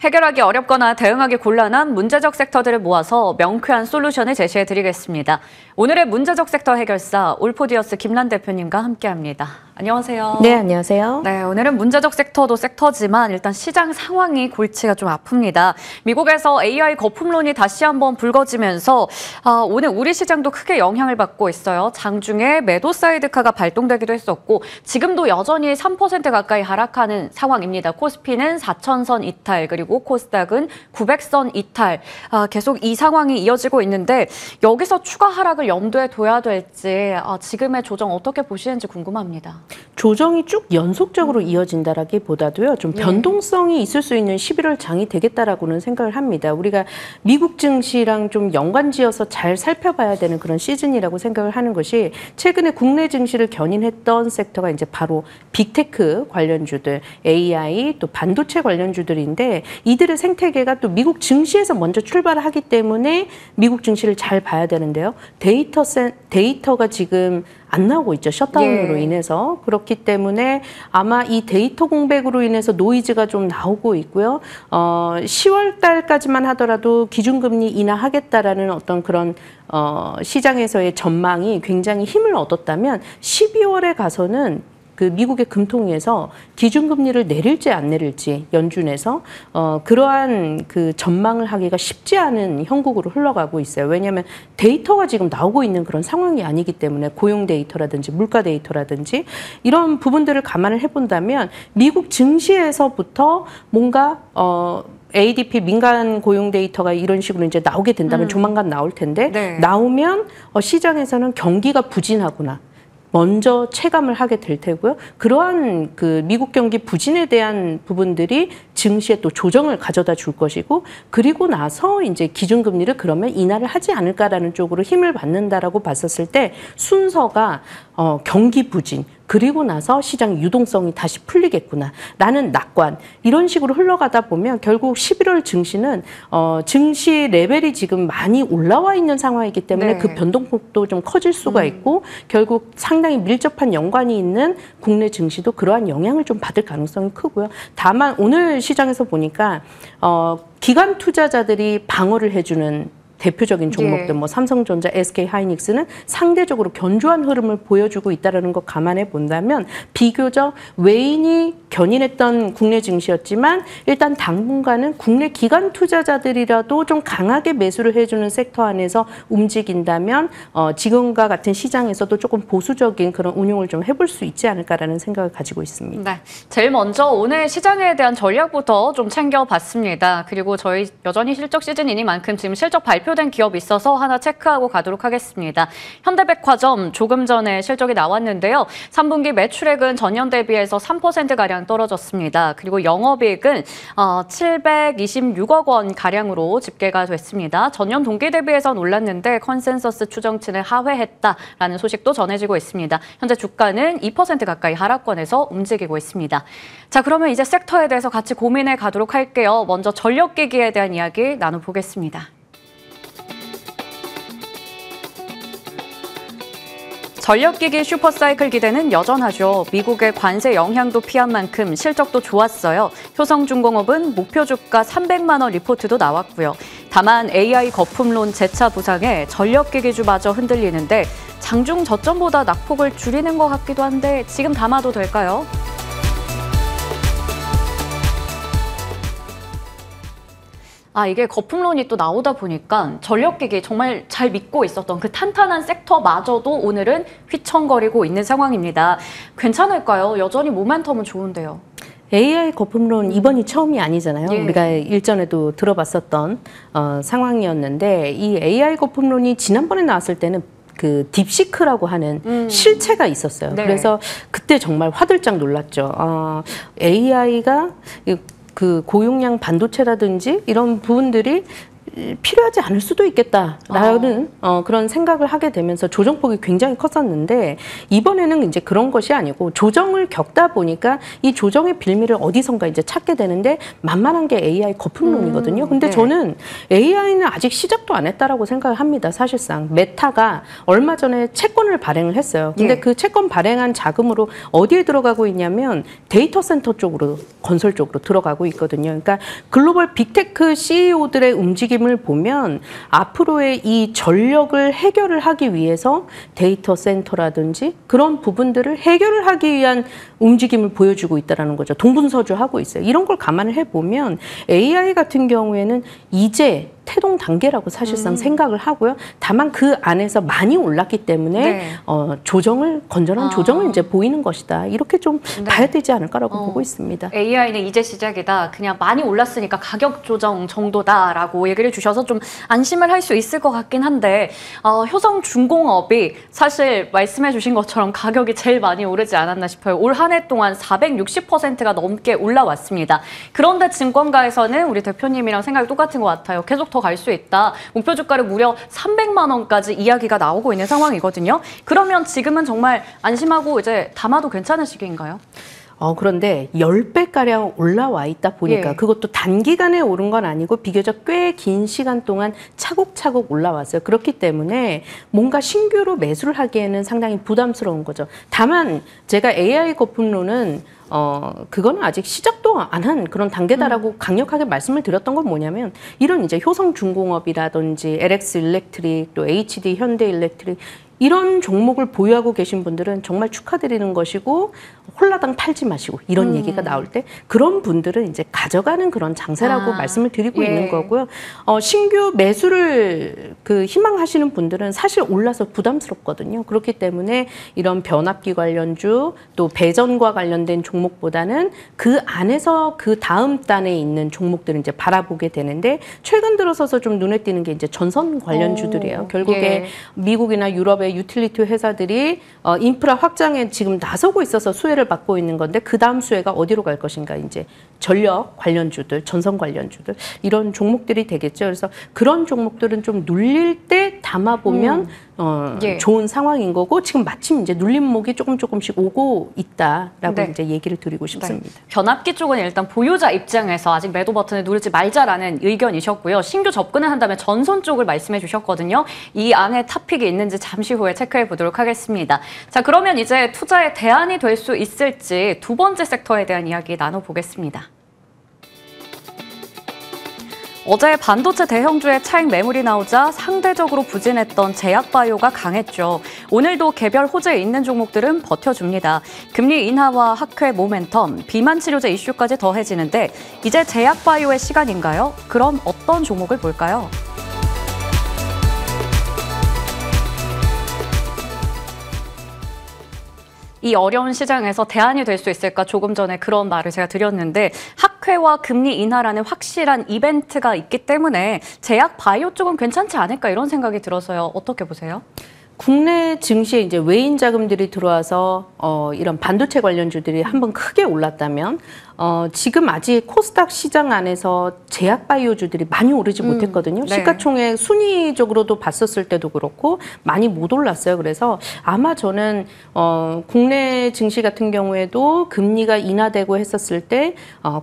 해결하기 어렵거나 대응하기 곤란한 문제적 섹터들을 모아서 명쾌한 솔루션을 제시해드리겠습니다. 오늘의 문제적 섹터 해결사 올포디어스 김란 대표님과 함께합니다. 안녕하세요. 네, 안녕하세요. 네, 오늘은 문제적 섹터도 섹터지만 일단 시장 상황이 골치가 좀 아픕니다. 미국에서 AI 거품론이 다시 한번 불거지면서 오늘 우리 시장도 크게 영향을 받고 있어요. 장중에 매도 사이드카가 발동되기도 했었고 지금도 여전히 3% 가까이 하락하는 상황입니다. 코스피는 4,000선 이탈 그리고 코스닥은 900선 이탈. 계속 이 상황이 이어지고 있는데 여기서 추가 하락을 염두에 둬야 될지 지금의 조정 어떻게 보시는지 궁금합니다. 조정이 쭉 연속적으로 이어진다라기보다도요, 좀 변동성이 있을 수 있는 11월 장이 되겠다라고는 생각을 합니다. 우리가 미국 증시랑 좀 연관지어서 잘 살펴봐야 되는 그런 시즌이라고 생각을 하는 것이 최근에 국내 증시를 견인했던 섹터가 이제 바로 빅테크 관련주들, AI 또 반도체 관련주들인데 이들의 생태계가 또 미국 증시에서 먼저 출발을 하기 때문에 미국 증시를 잘 봐야 되는데요. 데이터가 지금 안 나오고 있죠. 셧다운으로 인해서. 그렇기 때문에 아마 이 데이터 공백으로 인해서 노이즈가 좀 나오고 있고요. 10월 달까지만 하더라도 기준금리 인하하겠다라는 어떤 그런 시장에서의 전망이 굉장히 힘을 얻었다면 12월에 가서는 그 미국의 금통위에서 기준금리를 내릴지 안 내릴지 연준에서 그러한 그 전망을 하기가 쉽지 않은 형국으로 흘러가고 있어요. 왜냐하면 데이터가 지금 나오고 있는 그런 상황이 아니기 때문에 고용 데이터라든지 물가 데이터라든지 이런 부분들을 감안을 해본다면 미국 증시에서부터 뭔가 ADP 민간 고용 데이터가 이런 식으로 이제 나오게 된다면 조만간 나올 텐데 나오면 시장에서는 경기가 부진하구나. 먼저 체감을 하게 될 테고요. 그러한 그 미국 경기 부진에 대한 부분들이 증시에 또 조정을 가져다 줄 것이고 그리고 나서 이제 기준금리를 그러면 인하를 하지 않을까라는 쪽으로 힘을 받는다라고 봤었을 때 순서가 경기 부진 그리고 나서 시장 유동성이 다시 풀리겠구나 라는 낙관 이런 식으로 흘러가다 보면 결국 11월 증시는 증시 레벨이 지금 많이 올라와 있는 상황이기 때문에 그 변동폭도 좀 커질 수가 있고 결국 상당히 밀접한 연관이 있는 국내 증시도 그러한 영향을 좀 받을 가능성이 크고요. 다만 오늘 시장에서 보니까 기관 투자자들이 방어를 해주는 대표적인 종목들, 뭐 삼성전자, SK하이닉스는 상대적으로 견조한 흐름을 보여주고 있다는 거 감안해 본다면 비교적 외인이 견인했던 국내 증시였지만 일단 당분간은 국내 기관 투자자들이라도 좀 강하게 매수를 해주는 섹터 안에서 움직인다면 지금과 같은 시장에서도 조금 보수적인 그런 운용을 좀 해볼 수 있지 않을까라는 생각을 가지고 있습니다. 네, 제일 먼저 오늘 시장에 대한 전략부터 좀 챙겨봤습니다. 그리고 저희 여전히 실적 시즌이니만큼 지금 실적 발표된 기업이 있어서 하나 체크하고 가도록 하겠습니다. 현대백화점 조금 전에 실적이 나왔는데요. 3분기 매출액은 전년 대비해서 3%가량 떨어졌습니다. 그리고 영업이익은 726억 원 가량으로 집계가 됐습니다. 전년 동기 대비해서 올랐는데 컨센서스 추정치를 하회했다라는 소식도 전해지고 있습니다. 현재 주가는 2% 가까이 하락권에서 움직이고 있습니다. 자, 그러면 이제 섹터에 대해서 같이 고민해 가도록 할게요. 먼저 전력기기에 대한 이야기 나눠보겠습니다. 전력기기 슈퍼사이클 기대는 여전하죠. 미국의 관세 영향도 피한 만큼 실적도 좋았어요. 효성중공업은 목표 주가 300만 원 리포트도 나왔고요. 다만 AI 거품론 재차 부상에 전력기기주마저 흔들리는데 장중 저점보다 낙폭을 줄이는 것 같기도 한데 지금 담아도 될까요? 이게 거품론이 또 나오다 보니까 전력기기 정말 잘 믿고 있었던 그 탄탄한 섹터마저도 오늘은 휘청거리고 있는 상황입니다. 괜찮을까요? 여전히 모멘텀은 좋은데요. AI 거품론 이번이 처음이 아니잖아요. 우리가 일전에도 들어봤었던 상황이었는데 이 AI 거품론이 지난번에 나왔을 때는 그 딥시크라고 하는 실체가 있었어요. 그래서 그때 정말 화들짝 놀랐죠. AI가 그 고용량 반도체라든지 이런 부분들이 필요하지 않을 수도 있겠다라는 그런 생각을 하게 되면서 조정폭이 굉장히 컸었는데 이번에는 이제 그런 것이 아니고 조정을 겪다 보니까 이 조정의 빌미를 어디선가 이제 찾게 되는데 만만한 게 AI 거품론이거든요. 근데 네. 저는 AI는 아직 시작도 안 했다라고 생각을 합니다. 사실상 메타가 얼마 전에 채권을 발행을 했어요. 근데 예. 그 채권 발행한 자금으로 어디에 들어가고 있냐면 데이터 센터 쪽으로 건설 쪽으로 들어가고 있거든요. 그러니까 글로벌 빅테크 CEO들의 움직임을 보면 앞으로의 이 전력을 해결을 하기 위해서 데이터 센터라든지 그런 부분들을 해결을 하기 위한 움직임을 보여주고 있다는 거죠. 동분서주하고 있어요. 이런 걸 감안을 해보면 AI 같은 경우에는 이제 태동 단계라고 사실상 생각을 하고요. 다만 그 안에서 많이 올랐기 때문에 네. 건전한 조정을 이제 보이는 것이다. 이렇게 좀 네. 봐야 되지 않을까라고 보고 있습니다. AI는 이제 시작이다. 그냥 많이 올랐으니까 가격 조정 정도다라고 얘기를 주셔서 좀 안심을 할 수 있을 것 같긴 한데 효성중공업이 사실 말씀해 주신 것처럼 가격이 제일 많이 오르지 않았나 싶어요. 올 한 해 동안 460%가 넘게 올라왔습니다. 그런데 증권가에서는 우리 대표님이랑 생각이 똑같은 것 같아요. 계속 더 갈 수 있다. 목표 주가를 무려 300만 원까지 이야기가 나오고 있는 상황이거든요. 그러면 지금은 정말 안심하고 이제 담아도 괜찮은 시기인가요? 그런데 10배가량 올라와 있다 보니까 예. 그것도 단기간에 오른 건 아니고 비교적 꽤 긴 시간 동안 차곡차곡 올라왔어요. 그렇기 때문에 뭔가 신규로 매수를 하기에는 상당히 부담스러운 거죠. 다만 제가 AI 거품론은 그거는 아직 시작도 안 한 그런 단계다라고 강력하게 말씀을 드렸던 건 뭐냐면 이런 이제 효성중공업이라든지 LX 일렉트릭 또 HD 현대일렉트릭 이런 종목을 보유하고 계신 분들은 정말 축하드리는 것이고 홀라당 팔지 마시고 이런 얘기가 나올 때 그런 분들은 이제 가져가는 그런 장세라고 말씀을 드리고 예. 있는 거고요. 신규 매수를 희망하시는 분들은 사실 올라서 부담스럽거든요. 그렇기 때문에 이런 변압기 관련주 또 배전과 관련된 종목보다는 그 안에서 그 다음 단에 있는 종목들을 이제 바라보게 되는데 최근 들어서서 좀 눈에 띄는 게 이제 전선 관련주들이에요. 결국에 예. 미국이나 유럽의 유틸리티 회사들이 인프라 확장에 지금 나서고 있어서 수혜를 받고 있는 건데 그 다음 수혜가 어디로 갈 것인가 이제 전력 관련주들, 전선 관련주들 이런 종목들이 되겠죠. 그래서 그런 종목들은 좀 눌릴 때 담아보면 예. 좋은 상황인 거고 지금 마침 이제 눌림목이 조금씩 오고 있다라고 네. 이제 얘기를 드리고 싶습니다. 네. 변압기 쪽은 일단 보유자 입장에서 아직 매도 버튼을 누르지 말자라는 의견이셨고요. 신규 접근을 한다면 전선 쪽을 말씀해 주셨거든요. 이 안에 탑픽이 있는지 잠시 후에 체크해 보도록 하겠습니다. 자, 그러면 이제 투자의 대안이 될 수 있을지 두 번째 섹터에 대한 이야기 나눠보겠습니다. 어제 반도체 대형주의 차익 매물이 나오자 상대적으로 부진했던 제약바이오가 강했죠. 오늘도 개별 호재에 있는 종목들은 버텨줍니다. 금리 인하와 학회 모멘텀, 비만 치료제 이슈까지 더해지는데 이제 제약바이오의 시간인가요? 그럼 어떤 종목을 볼까요? 이 어려운 시장에서 대안이 될 수 있을까 조금 전에 그런 말을 제가 드렸는데 학회와 금리 인하라는 확실한 이벤트가 있기 때문에 제약 바이오 쪽은 괜찮지 않을까 이런 생각이 들어서요. 어떻게 보세요? 국내 증시에 이제 외인 자금들이 들어와서 이런 반도체 관련주들이 한번 크게 올랐다면 지금 아직 코스닥 시장 안에서 제약 바이오주들이 많이 오르지 못했거든요. 네. 시가총액 순위적으로도 봤었을 때도 그렇고 많이 못 올랐어요. 그래서 아마 저는 국내 증시 같은 경우에도 금리가 인하되고 했었을 때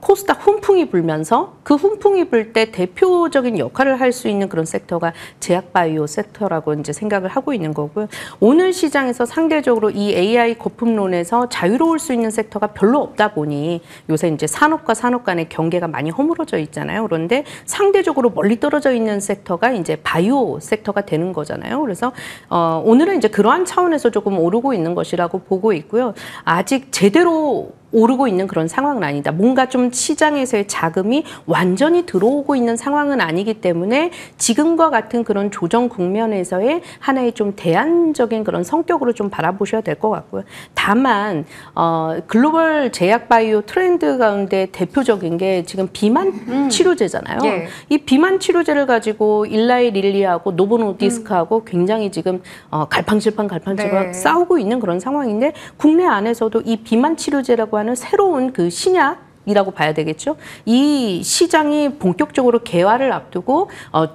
코스닥 훈풍이 불면서 그 훈풍이 불 때 대표적인 역할을 할 수 있는 그런 섹터가 제약 바이오 섹터라고 이제 생각을 하고 있는 거고요. 오늘 시장에서 상대적으로 이 AI 거품론에서 자유로울 수 있는 섹터가 별로 없다 보니 요새 이제 산업과 산업 간의 경계가 많이 허물어져 있잖아요. 그런데 상대적으로 멀리 떨어져 있는 섹터가 이제 바이오 섹터가 되는 거잖아요. 그래서 오늘은 이제 그러한 차원에서 조금 오르고 있는 것이라고 보고 있고요. 아직 제대로 오르고 있는 그런 상황은 아니다. 뭔가 좀 시장에서의 자금이 완전히 들어오고 있는 상황은 아니기 때문에 지금과 같은 그런 조정 국면에서의 하나의 좀 대안적인 그런 성격으로 좀 바라보셔야 될 것 같고요. 다만 글로벌 제약 바이오 트렌드 가운데 대표적인 게 지금 비만 치료제잖아요. 예. 이 비만 치료제를 가지고 일라이 릴리하고 노보노디스크하고 굉장히 지금 갈팡질팡 네. 싸우고 있는 그런 상황인데 국내 안에서도 이 비만 치료제라고 하는 새로운 그 신약 이라고 봐야 되겠죠. 이 시장이 본격적으로 개화를 앞두고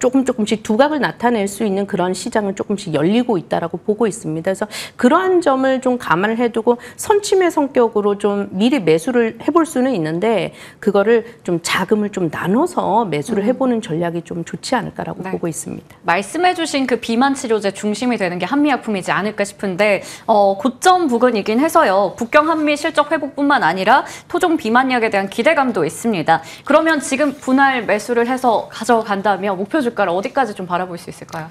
조금씩 두각을 나타낼 수 있는 그런 시장은 조금씩 열리고 있다라고 보고 있습니다. 그래서 그러한 점을 좀 감안을 해두고 선침의 성격으로 좀 미리 매수를 해볼 수는 있는데 그거를 좀 자금을 좀 나눠서 매수를 해보는 전략이 좀 좋지 않을까라고 네. 보고 있습니다. 말씀해주신 그 비만 치료제 중심이 되는 게 한미약품이지 않을까 싶은데 고점 부근이긴 해서요. 북경 한미 실적 회복뿐만 아니라 토종 비만약에 대한 기대감도 있습니다. 그러면 지금 분할 매수를 해서 가져간다면 목표 주가를 어디까지 좀 바라볼 수 있을까요?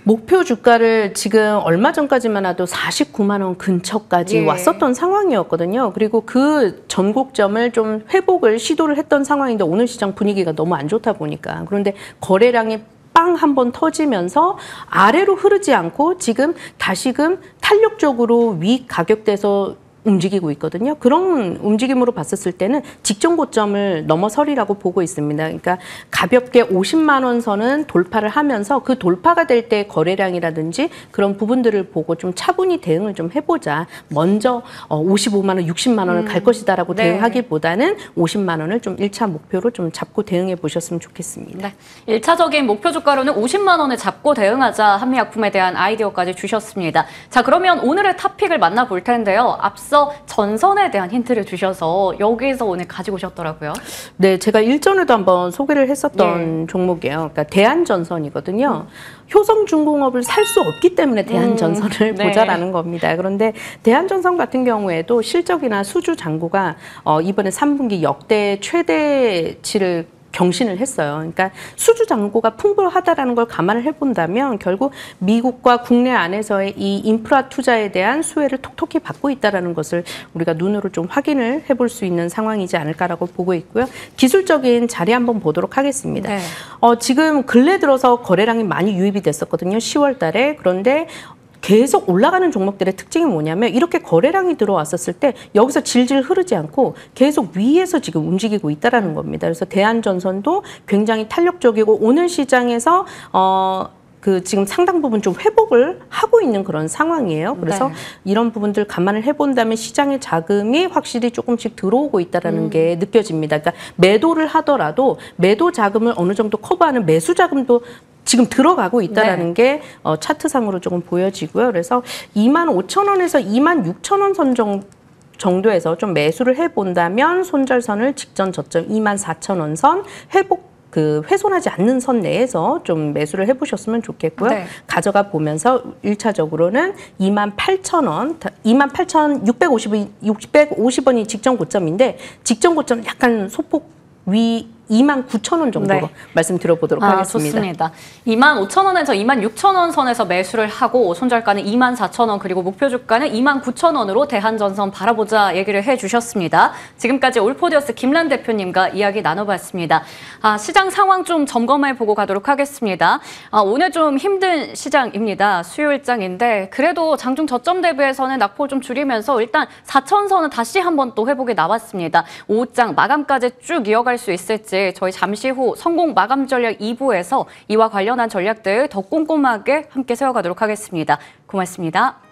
목표 주가를 지금 얼마 전까지만 해도 49만 원 근처까지 예. 왔었던 상황이었거든요. 그리고 그 전곡점을 좀 회복을 시도를 했던 상황인데 오늘 시장 분위기가 너무 안 좋다 보니까 그런데 거래량이 빵 한번 터지면서 아래로 흐르지 않고 지금 다시금 탄력적으로 위 가격대에서 움직이고 있거든요. 그런 움직임으로 봤었을 때는 직전 고점을 넘어서리라고 보고 있습니다. 그러니까 가볍게 50만 원 선은 돌파를 하면서 그 돌파가 될 때 거래량이라든지 그런 부분들을 보고 좀 차분히 대응을 좀 해보자. 먼저 55만 원, 60만 원을 갈 것이다라고 네. 대응하기보다는 50만 원을 좀 1차 목표로 좀 잡고 대응해 보셨으면 좋겠습니다. 네. 1차적인 목표 주가로는 50만 원을 잡고 대응하자 한미약품에 대한 아이디어까지 주셨습니다. 자, 그러면 오늘의 탑픽을 만나볼 텐데요. 앞서 전선에 대한 힌트를 주셔서 여기서 오늘 가지고 오셨더라고요. 네, 제가 일전에도 한번 소개를 했었던 종목이에요. 그러니까 대한전선이거든요. 효성중공업을 살 수 없기 때문에 대한전선을 네. 보자라는 겁니다. 그런데 대한전선 같은 경우에도 실적이나 수주 잔고가 이번에 3분기 역대 최대치를 경신을 했어요. 그러니까 수주 잔고가 풍부하다라는 걸 감안을 해본다면 결국 미국과 국내 안에서의 이 인프라 투자에 대한 수혜를 톡톡히 받고 있다라는 것을 우리가 눈으로 좀 확인을 해볼 수 있는 상황이지 않을까라고 보고 있고요. 기술적인 자리 한번 보도록 하겠습니다. 네. 지금 근래 들어서 거래량이 많이 유입이 됐었거든요. 10월 달에. 그런데 계속 올라가는 종목들의 특징이 뭐냐면 이렇게 거래량이 들어왔었을 때 여기서 질질 흐르지 않고 계속 위에서 지금 움직이고 있다라는 겁니다. 그래서 대한전선도 굉장히 탄력적이고 오늘 시장에서 지금 상당 부분 좀 회복을 하고 있는 그런 상황이에요. 그래서 네. 이런 부분들 감안을 해본다면 시장의 자금이 확실히 조금씩 들어오고 있다는 게 느껴집니다. 그러니까 매도를 하더라도 매도 자금을 어느 정도 커버하는 매수 자금도 지금 들어가고 있다는 게 차트상으로 조금 보여지고요. 그래서 25,000원에서 26,000원 선 정도에서 좀 매수를 해본다면 손절선을 직전 저점 24,000원 선 회복 훼손하지 않는 선 내에서 좀 매수를 해보셨으면 좋겠고요. 네. 가져가 보면서 1차적으로는 28,000원, 28,650원이 직전 고점인데 직전 고점 약간 소폭 위 29,000원 정도로 네. 말씀 드려보도록 하겠습니다. 좋습니다. 25,000원에서 26,000원 선에서 매수를 하고 손절가는 24,000원 그리고 목표 주가는 29,000원으로 대한전선 바라보자 얘기를 해주셨습니다. 지금까지 올포디어스 김란 대표님과 이야기 나눠봤습니다. 시장 상황 좀 점검해보고 가도록 하겠습니다. 오늘 좀 힘든 시장입니다. 수요일장인데 그래도 장중 저점 대비해서는 낙폭 좀 줄이면서 일단 4,000선은 다시 한번 또 회복에 나왔습니다. 오후장 마감까지 쭉 이어갈 수 있을지 저희 잠시 후 성공 마감 전략 2부에서 이와 관련한 전략들 더 꼼꼼하게 함께 세워가도록 하겠습니다. 고맙습니다.